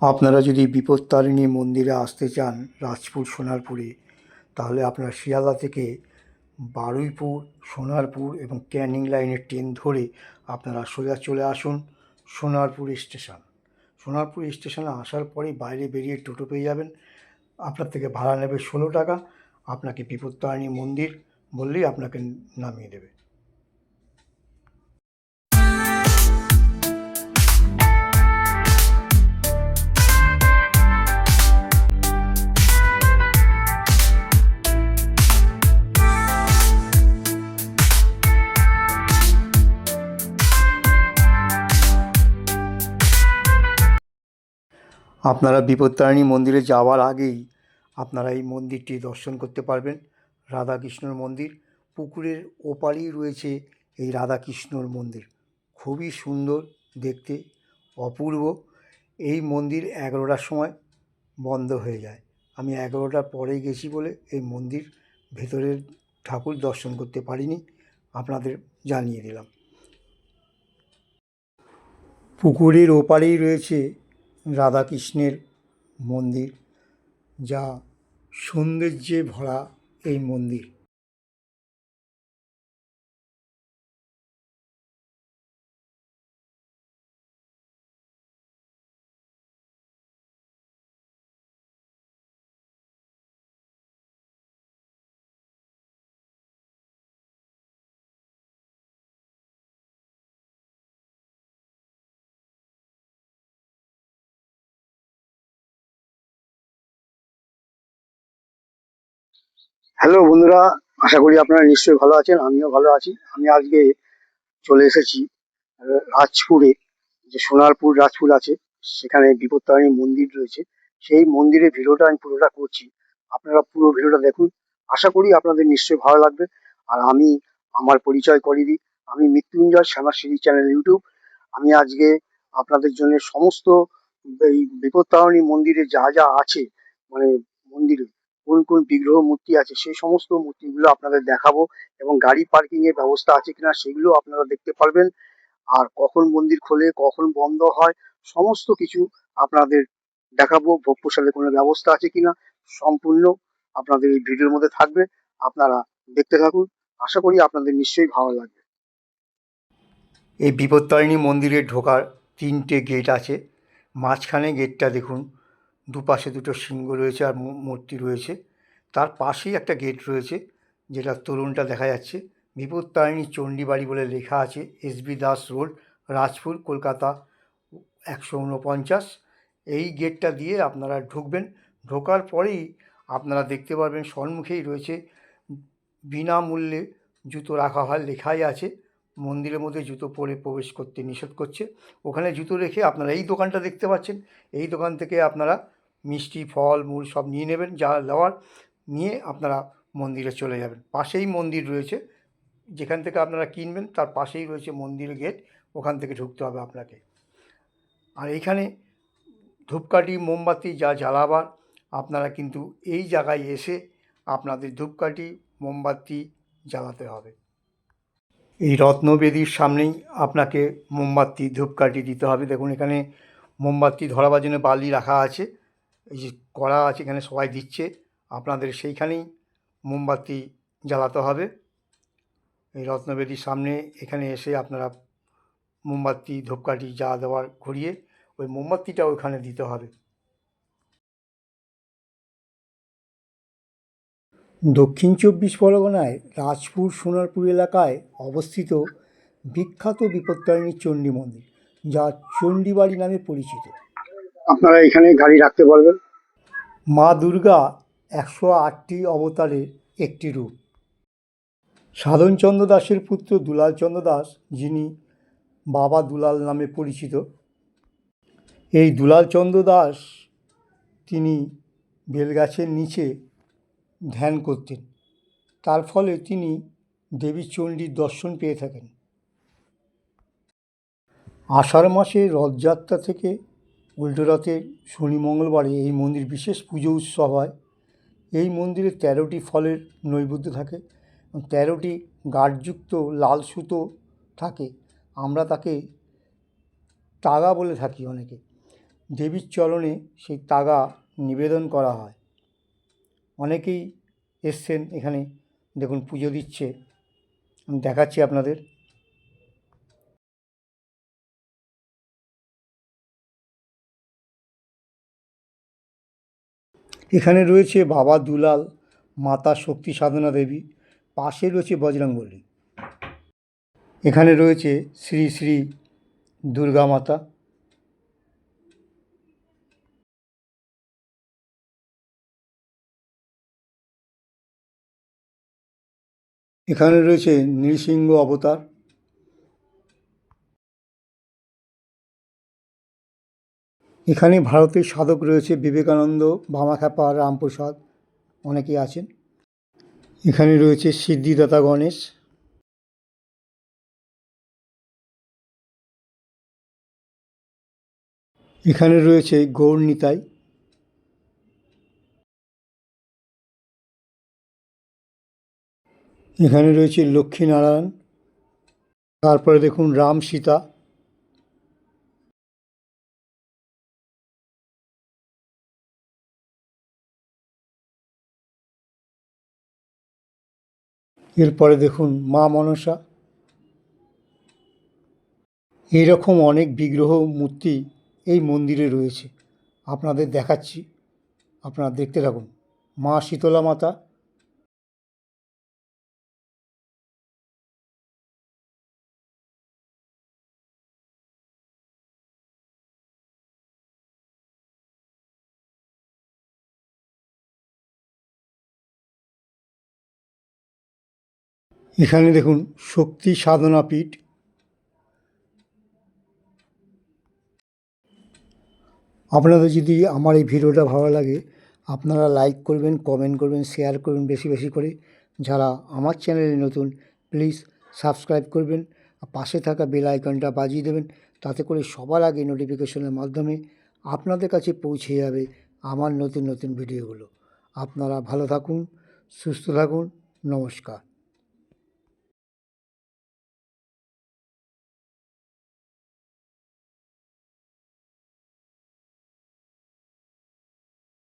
আপনারা যদি বিপত্তারিণী মন্দিরে আসতে চান রাজপুর সোনারপুরে, তাহলে আপনারা শিয়ালদা থেকে বারুইপুর, সোনারপুর এবং ক্যানিং লাইনের ট্রেন ধরে আপনারা সোজা চলে আসুন সোনারপুর স্টেশন। সোনারপুর স্টেশনে আসার পরেই বাইরে বেরিয়ে টোটো পেয়ে যাবেন। আপনার থেকে ভাড়া নেবে 16 টাকা। আপনাকে বিপত্তারিণী মন্দির বললেই আপনাকে নামিয়ে দেবে। আপনারা বিপত্তারিণী মন্দিরে যাওয়ার আগেই আপনারা এই মন্দিরটি দর্শন করতে পারবেন। রাধাকৃষ্ণর মন্দির, পুকুরের ওপারেই রয়েছে এই রাধাকৃষ্ণর মন্দির। খুবই সুন্দর দেখতে, অপূর্ব। এই মন্দির 11টার সময় বন্ধ হয়ে যায়। আমি 11টার পরে গেছি বলে এই মন্দির ভেতরের ঠাকুর দর্শন করতে পারিনি, আপনাদের জানিয়ে দিলাম। পুকুরের ওপারেই রয়েছে রাধাকৃষ্ণের মন্দির, যা সৌন্দর্যে ভরা এই মন্দির। হ্যালো বন্ধুরা, আশা করি আপনারা নিশ্চয়ই ভালো আছেন। আমিও ভালো আছি। আমি আজকে চলে এসেছি রাজপুরে, যে সোনারপুর রাজপুর আছে, সেখানে বিপত্তারিণী মন্দির রয়েছে। সেই মন্দিরের ভিডিওটা আমি পুরোটা করছি, আপনারা পুরো ভিডিওটা দেখুন। আশা করি আপনাদের নিশ্চয়ই ভালো লাগবে। আর আমি আমার পরিচয় করিয়ে দিই। আমি মৃত্যুঞ্জয় শ্যামা সিরিজ চ্যানেল ইউটিউব। আমি আজকে আপনাদের জন্য সমস্ত এই বিপত্তারিণী মন্দিরে যা যা আছে, মানে মন্দিরে কোন কোন বিগ্রহ মূর্তি আছে, সেই সমস্ত মূর্তিগুলো আপনাদের দেখাবো। এবং গাড়ি পার্কিং এর ব্যবস্থা আছে কিনা সেগুলো আপনারা দেখতে পারবেন। আর কখন মন্দির খোলে, কখন বন্ধ হয়, সমস্ত কিছু আপনাদের দেখাবো। ভোগ প্রসাদের কোনো ব্যবস্থা আছে কিনা সম্পূর্ণ আপনাদের এই ভিডিওর মধ্যে থাকবে। আপনারা দেখতে থাকুন, আশা করি আপনাদের নিশ্চয়ই ভালো লাগবে। এই বিপত্তারিণী মন্দিরে ঢোকার 3টে গেট আছে। মাঝখানে গেটটা দেখুন, দুপাশে দুটো সিংহ রয়েছে আর মূর্তি রয়েছে। তার পাশেই একটা গেট রয়েছে, যেটা তোরণটা দেখা যাচ্ছে। বিপত্তারিণী চণ্ডীবাড়ি বলে লেখা আছে। SB Das road, Rajpur, Kolkata 149। এই গেটটা দিয়ে আপনারা ঢুকবেন। ঢোকার পরেই আপনারা দেখতে পারবেন সম্মুখেই রয়েছে বিনামূল্যে জুতো রাখা হয়, লেখাই আছে। মন্দিরের মধ্যে জুতো পরে প্রবেশ করতে নিষেধ করছে। ওখানে জুতো রেখে আপনারা এই দোকানটা দেখতে পাচ্ছেন, এই দোকান থেকে আপনারা মিষ্টি, ফল মূল সব নিয়ে নেবেন, যা নেওয়ার নিয়ে আপনারা মন্দিরে চলে যাবেন। পাশেই মন্দির রয়েছে, যেখান থেকে আপনারা কিনবেন তার পাশেই রয়েছে মন্দিরের গেট, ওখান থেকে ঢুকতে হবে আপনাকে। আর এইখানে ধূপকাঠি, মোমবাতি যা জ্বালাবার, আপনারা কিন্তু এই জায়গায় এসে আপনাদের ধূপকাঠি, মোমবাতি জ্বালাতে হবে। এই রত্নবেদীর সামনেই আপনাকে মোমবাতি, ধূপকাঠি দিতে হবে। দেখুন এখানে মোমবাতি ধরাবার জন্য বালি রাখা আছে, এই যে কড়া আছে, এখানে সবাই দিচ্ছে। আপনাদের সেইখানেই মোমবাতি জ্বালাতে হবে। এই রত্নবেদীর সামনে এখানে এসে আপনারা মোমবাতি, ধূপকাঠি যা দেওয়ার ঘুরিয়ে ওই মোমবাতিটা ওইখানে দিতে হবে। দক্ষিণ 24 পরগনায় রাজপুর সোনারপুর এলাকায় অবস্থিত বিখ্যাত বিপত্তারিণী চণ্ডী মন্দির, যা চণ্ডীবাড়ি নামে পরিচিত। আপনারা এখানে গাড়ি রাখতে পারবেন। মা দুর্গা 108টি অবতারের একটি রূপ। সাধনচন্দ্র দাসের পুত্র দুলালচন্দ্র দাস, যিনি বাবা দুলাল নামে পরিচিত, এই দুলালচন্দ্র দাস তিনি বেলগাছের নিচে ধ্যান করতেন। তার ফলে তিনি দেবী চণ্ডীর দর্শন পেয়ে থাকেন। আষাঢ় মাসে রথযাত্রা থেকে উল্টো রথের শনি মঙ্গলবারে এই মন্দির বিশেষ পুজো উৎসব হয়। এই মন্দিরে 13টি ফলের নৈবেদ্য থাকে, 13টি গাঁটযুক্ত লাল সুতো থাকে। আমরা তাকে তাগা বলে থাকি অনেকে। দেবীর চরণে সেই তাগা নিবেদন করা হয়। অনেকেই এসছেন এখানে, দেখুন পুজো দিচ্ছে, আমি দেখাচ্ছি আপনাদের। এখানে রয়েছে বাবা দুলাল, মাতা শক্তি সাধনা দেবী, পাশে রয়েছে বজরংবলী। এখানে রয়েছে শ্রী শ্রী দুর্গা মাতা। এখানে রয়েছে নৃসিংহ অবতার। এখানে ভারতের সাধক রয়েছে বিবেকানন্দ, ভামাখ্যাপা, রামপ্রসাদ, অনেকেই আছেন। এখানে রয়েছে সিদ্ধিদাতা গণেশ। এখানে রয়েছে গৌর নিতাই। এখানে রয়েছে লক্ষ্মীনারায়ণ। তারপরে দেখুন রাম সীতা। এরপরে দেখুন মা মনসা। এইরকম অনেক বিগ্রহ মূর্তি এই মন্দিরে রয়েছে, আপনাদের দেখাচ্ছি, আপনারা দেখতে থাকুন। মা শীতলা মাতা। এখানে দেখুন শক্তি সাধনা পীঠ। আপনাদের যদি আমার এই ভিডিওটা ভালো লাগে, আপনারা লাইক করবেন, কমেন্ট করবেন, শেয়ার করবেন বেশি বেশি করে। যারা আমার চ্যানেলে নতুন, প্লিজ সাবস্ক্রাইব করবেন, পাশে থাকা বেল আইকনটা বাজিয়ে দেবেন, তাতে করে সবার আগে নোটিফিকেশনের মাধ্যমে আপনাদের কাছে পৌঁছে যাবে আমার নতুন নতুন ভিডিওগুলো। আপনারা ভালো থাকুন, সুস্থ থাকুন, নমস্কার।